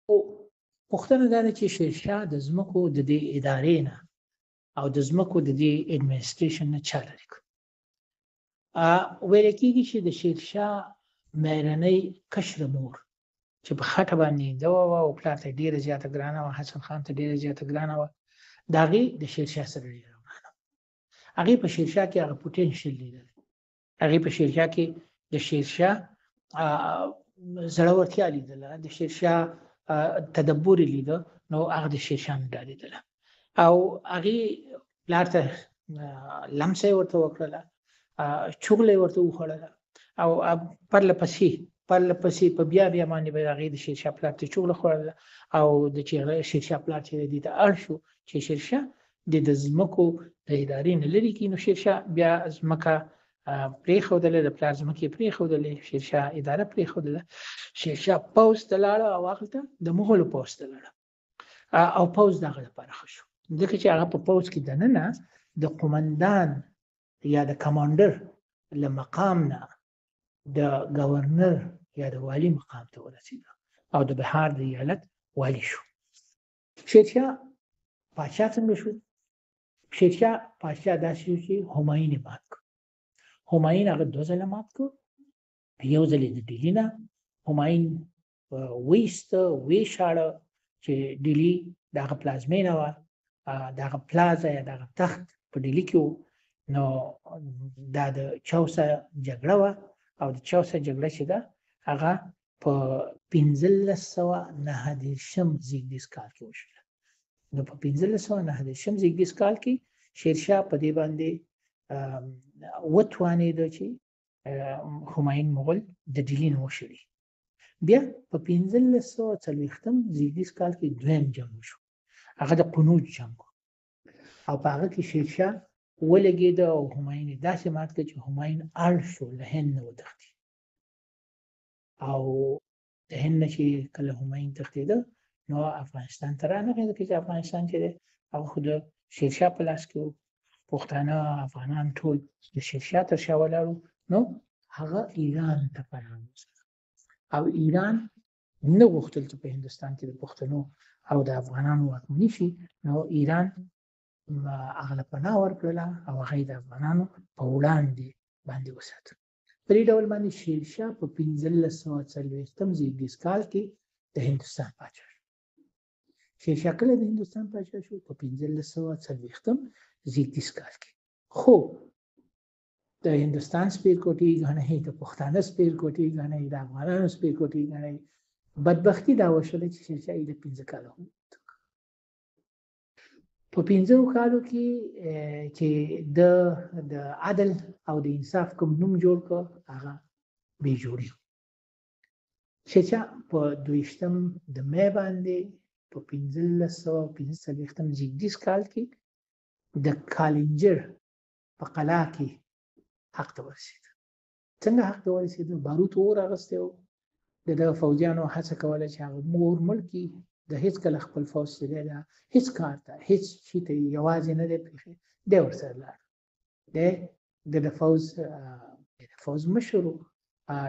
او پوښتنه دا ده چې شیرشاه د ځمکو د دې ادارې نه او د ځمکو د دې اډمنسټریشن نه چا لرې کړ. ویل کېږي چې د شیرشاه مېرنۍ کشره مور چې په خټه باندې ده وه او پلار ته ډېره زیاته ګرانه وه، حسن خان ته ډېره زیاته ګرانه وه، د هغې د شیرشاه سره ډېره ګرانه وه. هغې په شیرشاه کې هغه پوټینشل لیدل، هغې په شیرشاه کې د شیرشاه زړورتیا لیدله، د شیرشاه تدبر یې لیده، نو هغه د شیرشاه نه ډارېدله او هغې پلار ته لمسه یې ورته وکړله، چغله یې ورته وخوړله او پرله پسې په بیا باندې به هغې د شیرشاه پلار ته چغله خوړله او د شیرشاه پلار چې دې ته اړ شو چې شیرشاه د ځمکو د ادارې نه لرې کړي، نو شیرشاه بیا ځمکه پرېښودله، د پلار ځمکې پرېښودلې، شیرشاه اداره پرېښودله. شیرشاه پوځ ته لاړه او هغلته د مغولو پوځ ته لاړه او پوځ د هغه لپاره ښه شو، ځکه چې هغه په پوځ کې دننه د قومندان یا د کمانډر له مقام نه د گورنر یا د والی مقام ته ورسېده او د بهار د ایالت والی شو. شیرشاه پاچا څنګه شو؟ شیرشاه پاچا داسې شو چې همایون یې مات کړ. همایون هغه 2 ځله مات کړ، یو ځل د ډیلي نه همایون ویسته ویشاړه چې ډیلي د هغه پلازمینه وه، د هغه پلازه یا د هغه تخت په ډیلي کې و. نو دا د چوسه جګړه وه او د چوسه جګړه چې ده هغه په 1539 زیږدیز کال کې وشوله. نو په 1539 زیږدیز کال کې شیرشاه په دې باندې وتوانېده چې همایون مغول د ډیلي نه وشړي. بیا په 1540 زیږدیز کال کې دویم جنګ وشو، هغه د قنوج جنګ او په هغه کې شیرشاه ولګېده او همایون یې داسې مات کړ چې همایون اړ شو له هند نه وتښتي او د هند نه چې کله همایون تښتېده نو افغانستان ته رانغی، ځکه چې افغانستان چې دی هغه خو د شیرشاه په لاس کې و، پښتانه افغانان ټول د شیرشاه تر شا ولاړ وو. نو هغه ایران ته پناه یوسته او ایران نه غوښتل چې په هندوستان کې د پښتنو او د افغانانو واکمني شي، نو ایران هغه له پناه ورکړله او هغه د افغانانو په وړاندې باندې وساته. په دې ډول باندې شیرشاه په 1540 زیږدیز کال کې د هندوستان پاچا شو. شیرشاه کله د هندوستان پاچا شو؟ په 1540 زیږدیز کال کې. خو د هندوستان سپېرکوټي ګڼئ، د پښتانه سپېرکوټي ګڼئ، د افغانانو سپېرکوټي ګڼئ، بدبختي دا وشوله چې شیرشاه یې د 15 کاله په 15 کالو کې چې د عدل او د انصاف کوم نوم جوړ کړ هغه بې جوړي. شیرشاه په 22 د مې باندې په 1545 زیږدیز کال کې د کالنجر په قلعه کې حق ته ورسېد. څنګه حق ته ورسېد؟ باروت اور اغستی و، د فوجیانو هڅه کوله چې هغه مور مړ کړي، د هیڅ کله خپل فوج چې دی دا هیڅ کار ته هیڅ شي ته یوازې نه دی پرېښی، دی ورسره لاړ، دی د فوج مشر و،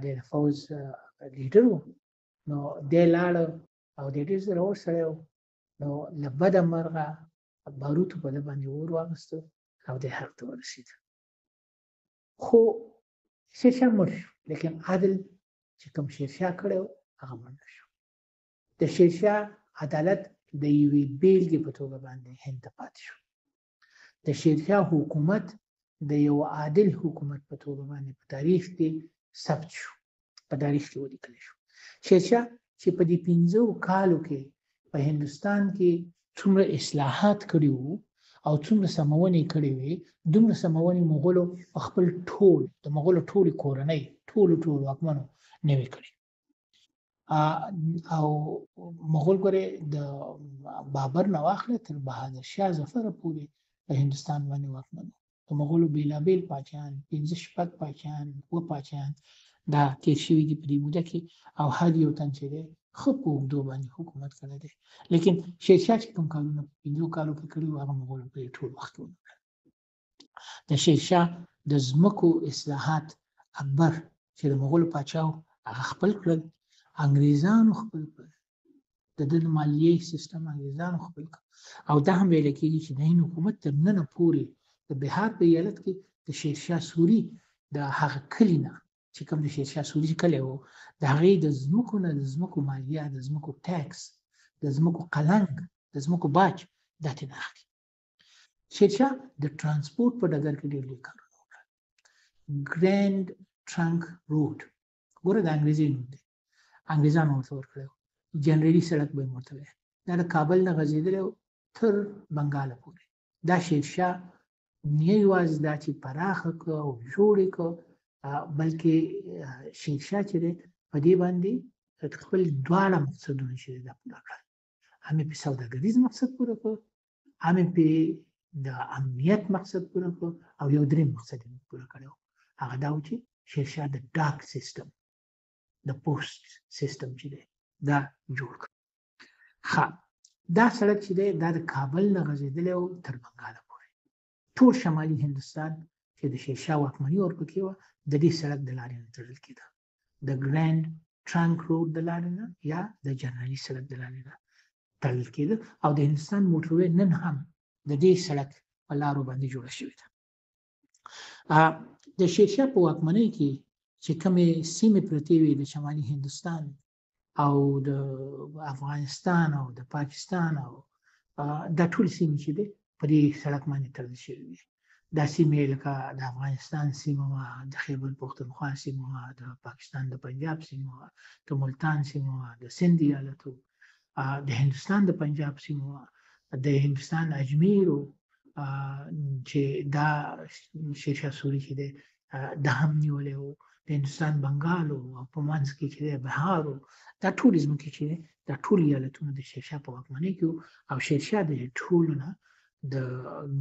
د فوج لیډر و، نو دی لاړه او دی ډېر زړور سړی و. نو له بده مرغه باروتو په ده باندې اور واغسته او دی حق ته ورسېد. خو شیرشاه مړ شو، لیکن عدل چې کوم شیرشاه کړی و هغه مړ نه شو. د شیرشاه عدالت د یوې بیلګې په توګه باندې هند ته پاتې شو. د شیرشاه حکومت د یو عادل حکومت په توګه باندې په تاریخ کې ثبت شو، په تاریخ کې ولیکل شو. شیرشاه چې په دې 15 کالو کې په هندوستان کې څومره اصلاحات کړي وو او څومره سمونې کړي وي، دومره سمونې مغولو خپل ټول د مغولو ټولې کورنۍ ټول واکمنو نه وي کړي. او مغول ګورې د بابر نه واخله تر بهادر شاه ظفر پورې په هندوستان باندې واکمن وو. د مغولو بیلابیل پاچاهان 15 پاچاهان 2 پاچاهان دا تیر شوي دي په دې موده کې او هر یو تن چې دی ښه په اوږدو باندې حکومت کړی دی. لیکن شیرشاه چې کوم کارونه په 15 کالو کې کړي وو هغه مغولو په ټول وخت کې ونه کړل. د شیرشاه د ځمکو اصلاحات اکبر چې د مغولو پاچا و هغه خپل کړل، انګریزانو خپل کړل، د د مالیې سیستم انګریزانو خپل او دا هم ویل کېږي چې د هند حکومت تر ننه پورې د بهار په ایالت کې د شیرشاه سوري د هغه کلي نه چې کوم د شیرشاه سوري کلی و د هغې د ځمکو نه د ځمکو مالیه د ځمکو ټیکس د ځمکو قلنګ د ځمکو باج دا ترې نه اخلي. شیرشاه د ترانسپورټ په ډګر کې ډېر لوی کارونه وکړل. ګرینډ ټرنک روډ ګوره د انګریزي نوم دی انګریزانو ورته ورکړی و جنرالي سړک به یې ورته ویل دا د کابل نه غځېدلی تر بنګاله پورې دا شیرشاه نه یوازې دا چې پراخه کړه او جوړ یې کړه بلکې شیرشاه چې دی په دې باندې خپل دواړه مقصدونه چې دی دا پوره کړل. هم یې په سوداګریز مقصد پوره کړ هم یې په د امنیت مقصد پوره کړ او یو دریم مقصد یې پوره کړی و هغه دا و چې شیرشاه د ډاک سیستم د پوسټ سیستم چې دی دا جوړ کړ. دا سړک چې دی دا د کابل نه غځېدلی و تر بنګاله پورې ټول شمالي هندوستان چې د شیرشاه واکمني ورپکې وه د دې سړک د لارې نه تړل کېده د ګرینډ ټرنک روډ د لارې نه یا د جنرالي سړک د لارې نه تړل کېده او د هندوستان موټروې نن هم د دې سړک په لارو باندې جوړه شوې ده. د شیرشاه په واکمنۍ کې چې کومې سیمې پرتې وې د شمالي هندوستان او د افغانستان او د پاکستان او دا ټول سیمې چې دي په دې سړک باندې تړل شوې وي. دا سیمې لکه د افغانستان سیمه وه د خیبر پښتونخوا سیمه وه د پاکستان د پنجاب سیمه وه د ملتان سیمه وه د سند ایالت و د هندوستان د پنجاب سیمه وه د هندوستان اجمیر و چې دا شیرشاه سوري چې دی دا هم نیولی و د هندوستان بنګال او په منځ کې چې دی بهار و دا ټولې ځمکې چې دی دا ټول ایالتونه د شیرشاه په واکمنۍ کې او شیرشاه د ټولو نه د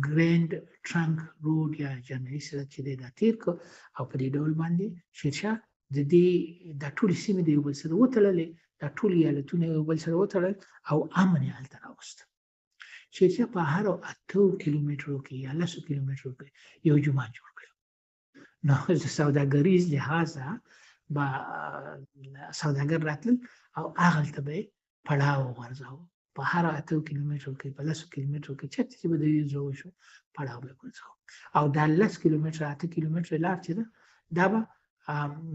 ګرینډ ټرنک روډ یا جنرالي سړک چې دی دا تیر کړ او په دې ډول باندې شیرشاه د دې دا ټولې سیمې د یو بل سره وتړلې دا ټول ایالتونه یو بل سره وتړل او امن یې هلته راوست. شیرشاه په هرو 8 کیلومترو کې یا 10 کیلومترو کې یو جومات جوړ کړ. نو د سوداګریز لحاظه با سوداګر راتلل او هغلته به یې پړاو وغورځاوه په هر 8 کیلومترو کې په 10 کیلومترو کې چېرته چې به د یو ځای وشو پړاو به یې وغورځاوه او دا 10 کیلومتره 8 کیلومتره لار چې ده دا به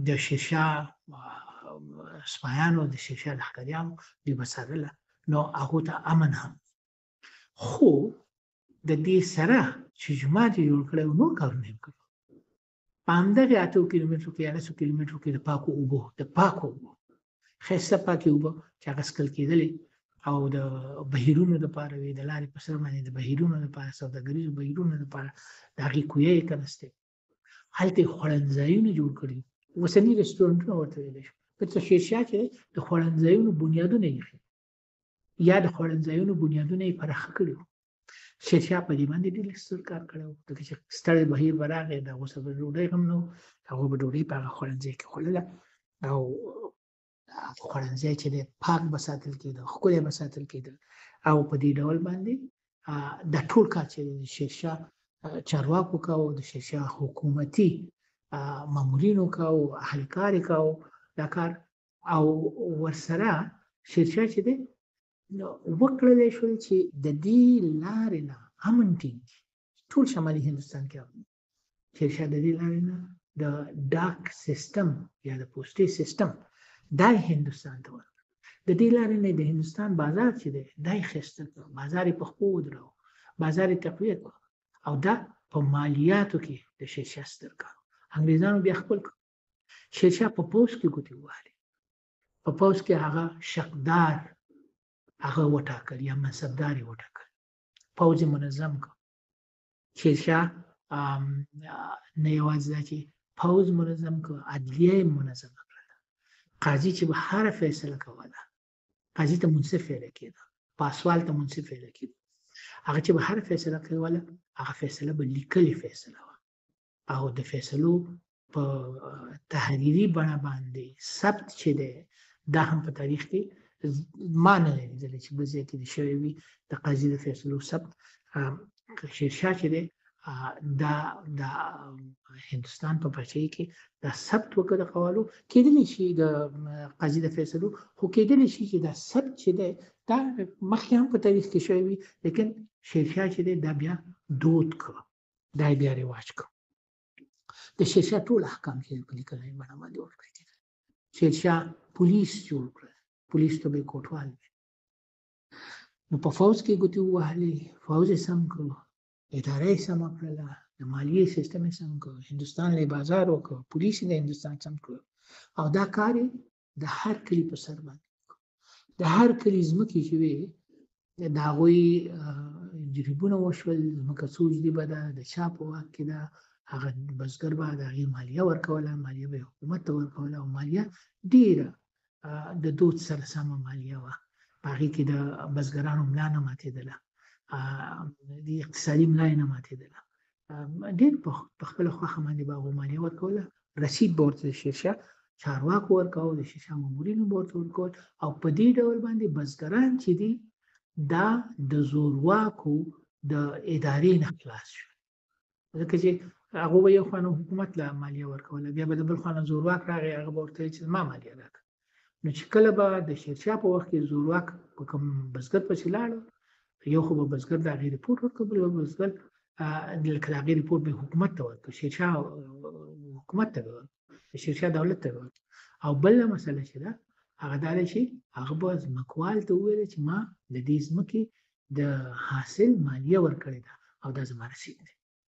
د شیرشاه سپایانو د شیرشاه لښکریانو دوی به څارله نو هغو ته امن هم. خو د دې سره چې جومات یې جوړ کړی و نور کارونه یې کړي په همدغې 8 کیلومترو کې یا 10 کیلومترو کې د پاکو اوبو ښایسته پاکې اوبه چې هغه څښل کېدلې او د بهیرونو دپاره وې د لارې په سر باندې د بهیرونو دپاره سوداګریزو بهیرونو دپاره د هغې کویه یې کنستې هلته یې خوړنځایونه جوړ کړي اوسني رسټورنټونه ورته ویلی شو په شیرشاه چې د خوړنځایونو بنیادونه یې ایښي یا د خوړنځایونو بنیادونه یې پراخه کړي وو. شیرشاه په دې باندې ډېر ستر کار کړی و ځکه چې ستړی بهیر به راغی د هغو سره به ډوډۍ هم نه و هغوی به ډوډۍ په هغه خوړنځای کې خوړله او خوړنځای چې دی پاک به ساتل کېده ښکلی به ساتل کېده او په دې ډول باندې دا ټول کار چې د شیرشاه چارواکو کاوه د شیرشاه حکومتي مامورینو کاوه اهلکار یې کاوه دا کار او ورسره شیرشاه چې دی وکړلی شول چې د دې لارې نه امن ټینګ ټول شمالي هندوستان کې شیرشاه د دې لارې نه د ډاک سیستم یا د پوسټي سیستم دا هندوستان ته ورکړ. د دې لارې نه د هندوستان بازار چې دی دا یې ښایسته کړ بازار یې په خپو ودراوه بازار یې تقویه کړ او دا په مالیاتو کې د شیرشاه ستر کار انګریزانو بیا خپل کړ. شیرشاه په پوځ کې ګوتې ووهلې په پوځ کې هغه شقدار هغه وټاکل یا منصبدار یې وټاکل پوځ یې منظم کړ. شیرشاه نه یوازې دا چې پوځ منظم کړ عدلیه یې منظمه کړله قاضي چې به هره فیصله کوله قاضي ته منصف ویله کېده پاسوال ته منصف ویله کېده هغه چې به هره فیصله کوله هغه فیصله به لیکلې فیصله وه او د فیصلو په تحریري بڼه باندې ثبت چې دی دا هم په تاریخ کې ما نه دی لیدلی چې بل ځای کې دې شوی وي د قاضي د فیصلو ثبت. شیرشاه چې دی دا هندوستان په بچی کې دا ثبت وکړ د قوالو کېدلی شي د قاضي د فیصلو خو کېدلی شي چې دا ثبت چې دی دا مخکې هم په تاریخ کې شوی وي لیکن شیرشاه چې دی دا بیا دود کړ دا بیا رواج کړ د شیرشاه ټول احکام چې په لیکلي بڼه باندې ورکړي شیرشاه پولیس جوړ کړ پولیس ته به کوټوال نو په فوج کې ګوتې ووهلې فوج یې سم کړ اداره یې سمه کړله د مالیې سیستم یې سم کړ هندوستان له بازار وکړ پولیس یې د هندوستان سم کړ او دا کار یې د هر کلي په سر باندې د هر کلي ځمکې چې وې د هغوی جریبونه وشول ځمکه څو جدي به ده د چا په واک کې ده هغه بزګر به د هغې مالیه ورکوله مالیه به یې حکومت ته ورکوله او مالیه ډېره د دود سره سمه مالیه وه په هغې کې د بزګرانو ملا نه ماتېدله د اقتصادي ملا یې نه ماتېدله ډېر په خپله خوښه باندې به هغو مالیه ورکوله رسید به ورته د شیرشاه چارواکو ورکول د شیرشاه مامورینو به ورته ورکول او په دې ډول باندې بزګران چې دي دا د زورواکو د ادارې نه خلاص شول ځکه چې هغه به یو خوا نه حکومت له مالیه ورکوله بیا به د بل خوا نه زورواک راغی هغه به ورته ویل چې ما مالیه راکړه نو چې کله به د شیرشاه په وخت کې زورواک په کوم بزګر پسې لاړو یو خو به بزګر د هغې رپورټ ورکړ بل به بزګر لکه د هغې رپورټ به حکومت ته ورکړ شیرشاه حکومت ته به ورکړ د شیرشاه دولت ته به ورکړ او بله مسله چې ده هغه دا ده چې هغه به ځمکوال ته وویل چې ما د دې ځمکې د حاصل مالیه ورکړې ده او دا زما رسید دی